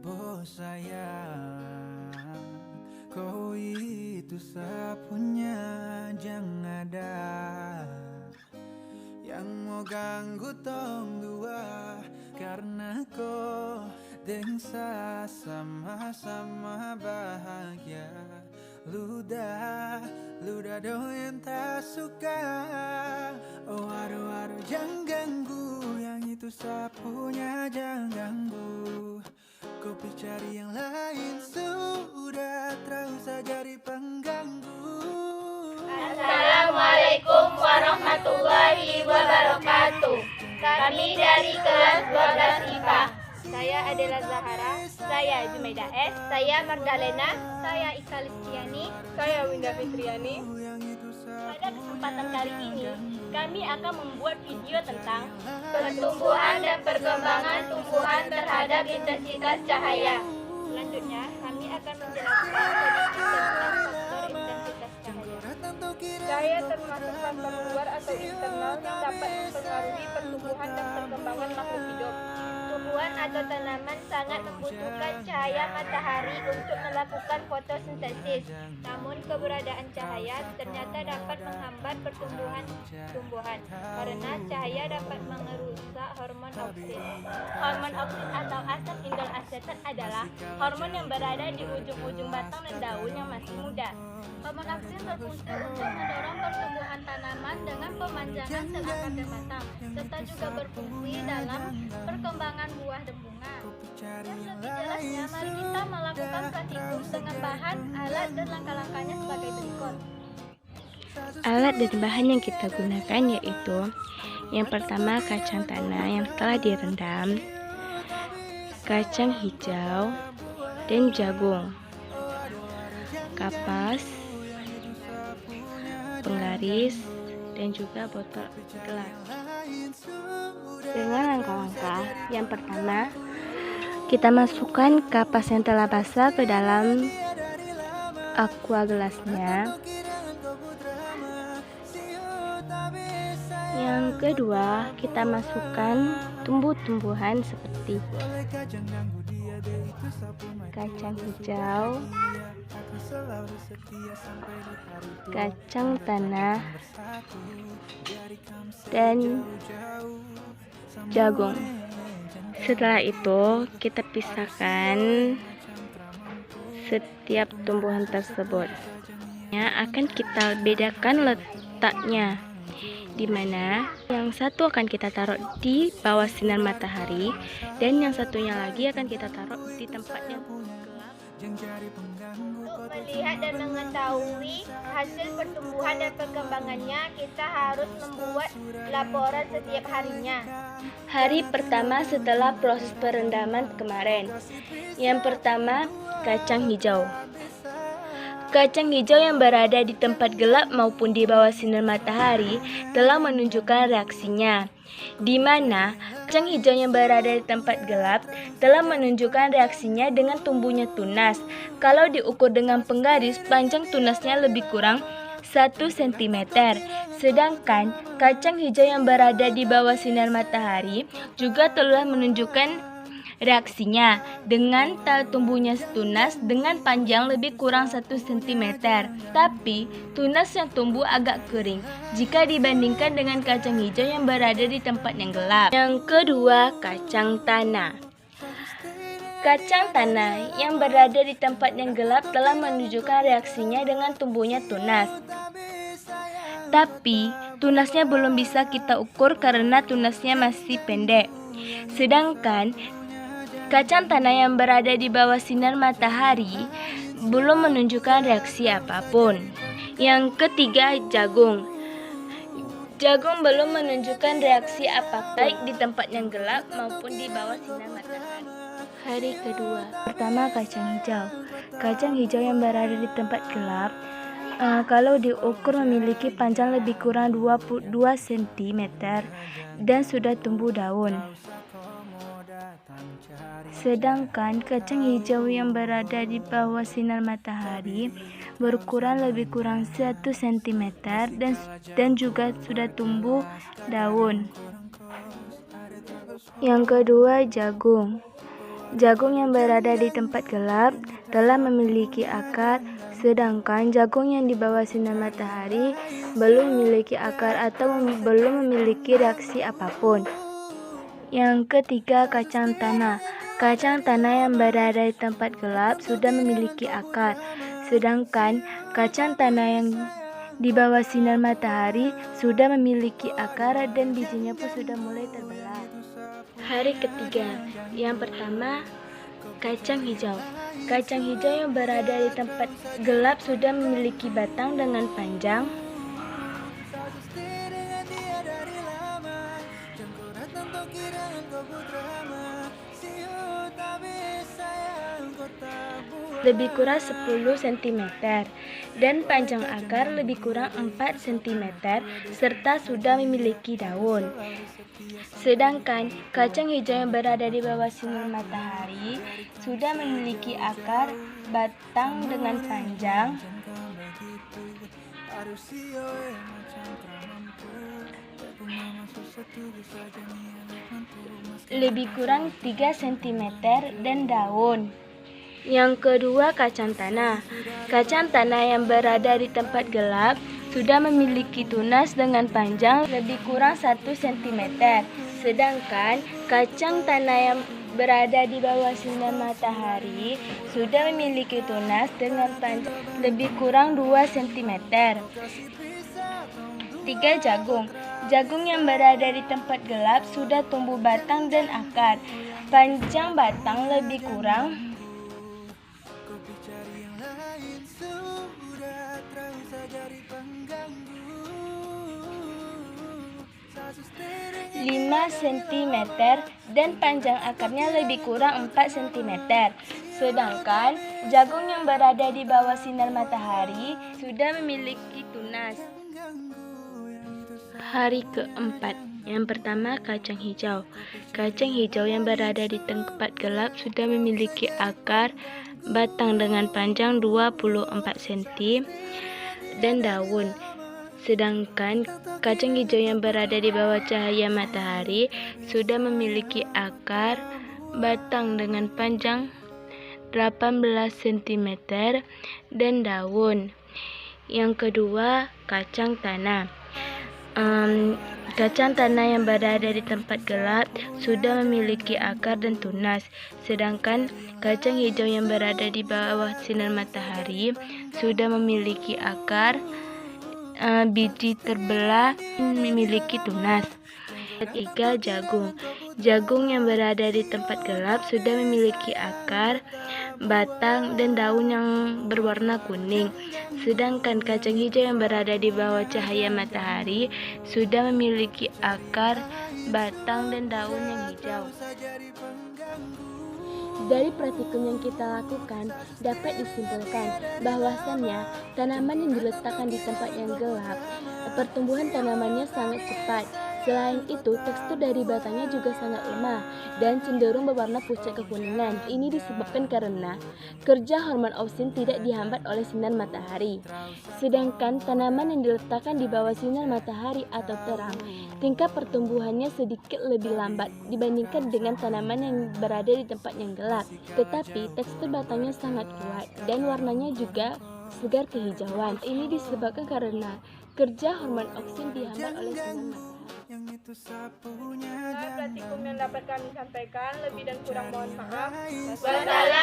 Bos sayang, kau itu sapunya jangan ada yang mau ganggu tong dua, karena kau dengsa sama-sama bahagia. Ludah doyan tak suka. Oh aduh jangan ganggu, yang itu sapunya jangan ganggu. Kopi cari yang lain, sudah terlalu saja di pengganggu. Assalamualaikum warahmatullahi wabarakatuh. Kami dari kelas 12 IPA. Saya adalah Zahara, saya Jumaida S, saya Magdalena, saya Ika Listiani, saya Winda Fitriani. Pada kesempatan kali ini, kami akan membuat video tentang pertumbuhan dan perkembangan tumbuhan terhadap intensitas cahaya. Selanjutnya, kami akan menjelaskan sedikit tentang faktor intensitas cahaya. Cahaya termasuk faktor luar atau eksternal yang dapat mempengaruhi pertumbuhan dan perkembangan makhluk hidup. Tumbuhan atau tanaman sangat membutuhkan cahaya matahari untuk melakukan fotosintesis. Namun keberadaan cahaya ternyata dapat menghambat pertumbuhan tumbuhan karena cahaya dapat mengerusak hormon oksin. Hormon oksin atau asam indol asetat adalah hormon yang berada di ujung-ujung batang dan daun yang masih muda. Hormon oksin berfungsi untuk mendorong pertumbuhan tanaman dengan pemanjangan sel akar dan batang, serta juga berfungsi dalam perkembangan buah dan bunga. Dan lebih jelasnya, mari kita melakukan praktikum dengan bahan, alat, dan langkah-langkahnya sebagai berikut. Alat dan bahan yang kita gunakan yaitu yang pertama kacang tanah yang telah direndam, kacang hijau, dan jagung, kapas, penggaris, dan juga botol gelas. Dengan langkah-langkah, yang pertama kita masukkan kapas yang telah basah ke dalam aqua gelasnya. Yang kedua, kita masukkan tumbuh-tumbuhan seperti kacang hijau, kacang tanah, dan jagung. Setelah itu, kita pisahkan setiap tumbuhan tersebut. Akan kita bedakan letaknya, di mana yang satu akan kita taruh di bawah sinar matahari dan yang satunya lagi akan kita taruh di tempat yang gelap. Untuk melihat dan mengetahui hasil pertumbuhan dan perkembangannya, kita harus membuat laporan setiap harinya. Hari pertama setelah proses perendaman kemarin. Yang pertama, kacang hijau. Kacang hijau yang berada di tempat gelap maupun di bawah sinar matahari telah menunjukkan reaksinya, di mana kacang hijau yang berada di tempat gelap telah menunjukkan reaksinya dengan tumbuhnya tunas. Kalau diukur dengan penggaris, panjang tunasnya lebih kurang 1 cm. Sedangkan kacang hijau yang berada di bawah sinar matahari juga telah menunjukkan reaksinya dengan tumbuhnya tunas dengan panjang lebih kurang 1 cm. Tapi tunas yang tumbuh agak kering jika dibandingkan dengan kacang hijau yang berada di tempat yang gelap. Yang kedua, kacang tanah. Kacang tanah yang berada di tempat yang gelap telah menunjukkan reaksinya dengan tumbuhnya tunas. Tapi tunasnya belum bisa kita ukur karena tunasnya masih pendek. Sedangkan kacang tanah yang berada di bawah sinar matahari belum menunjukkan reaksi apapun. Yang ketiga, jagung. Jagung belum menunjukkan reaksi apa baik di tempat yang gelap maupun di bawah sinar matahari. Hari kedua, pertama kacang hijau. Kacang hijau yang berada di tempat gelap kalau diukur memiliki panjang lebih kurang 22 cm dan sudah tumbuh daun. Sedangkan kacang hijau yang berada di bawah sinar matahari berukuran lebih kurang 1 cm dan juga sudah tumbuh daun. Yang kedua, jagung. Jagung yang berada di tempat gelap telah memiliki akar, sedangkan jagung yang di bawah sinar matahari belum memiliki akar atau belum memiliki reaksi apapun. Yang ketiga, kacang tanah. Kacang tanah yang berada di tempat gelap sudah memiliki akar, sedangkan kacang tanah yang di bawah sinar matahari sudah memiliki akar dan bijinya pun sudah mulai terbelah. Hari ketiga, yang pertama, kacang hijau. Kacang hijau yang berada di tempat gelap sudah memiliki batang dengan panjang, lebih kurang 10 cm dan panjang akar lebih kurang 4 cm serta sudah memiliki daun. Sedangkan kacang hijau yang berada di bawah sinar matahari sudah memiliki akar, batang dengan panjang, lebih kurang 3 cm dan daun. Yang kedua, kacang tanah. Kacang tanah yang berada di tempat gelap sudah memiliki tunas dengan panjang lebih kurang 1 cm. Sedangkan kacang tanah yang berada di bawah sinar matahari sudah memiliki tunas dengan panjang lebih kurang 2 cm. 3. Jagung. Jagung yang berada di tempat gelap sudah tumbuh batang dan akar. Panjang batang lebih kurang 5 cm dan panjang akarnya lebih kurang 4 cm. Sedangkan jagung yang berada di bawah sinar matahari sudah memiliki tunas. Hari keempat, yang pertama, kacang hijau. Kacang hijau yang berada di tempat gelap sudah memiliki akar, batang dengan panjang 24 cm dan daun. Sedangkan kacang hijau yang berada di bawah cahaya matahari sudah memiliki akar, batang dengan panjang 18 cm dan daun. Yang kedua, kacang tanah. Kacang tanah yang berada di tempat gelap sudah memiliki akar dan tunas, sedangkan kacang hijau yang berada di bawah sinar matahari sudah memiliki akar, biji terbelah, memiliki tunas. Ketiga, jagung. Jagung yang berada di tempat gelap sudah memiliki akar, batang, dan daun yang berwarna kuning. Sedangkan kacang hijau yang berada di bawah cahaya matahari sudah memiliki akar, batang, dan daun yang hijau. Dari praktikum yang kita lakukan, dapat disimpulkan bahwasannya tanaman yang diletakkan di tempat yang gelap, pertumbuhan tanamannya sangat cepat. Selain itu, tekstur dari batangnya juga sangat lemah dan cenderung berwarna pucat kekuningan. Ini disebabkan karena kerja hormon auksin tidak dihambat oleh sinar matahari. Sedangkan tanaman yang diletakkan di bawah sinar matahari atau terang, tingkat pertumbuhannya sedikit lebih lambat dibandingkan dengan tanaman yang berada di tempat yang gelap. Tetapi tekstur batangnya sangat kuat dan warnanya juga segar kehijauan. Ini disebabkan karena kerja hormon auksin dihambat oleh sinar matahari. Praktikum yang dapat kami sampaikan, lebih dan kurang mohon maaf. Wassalamualaikum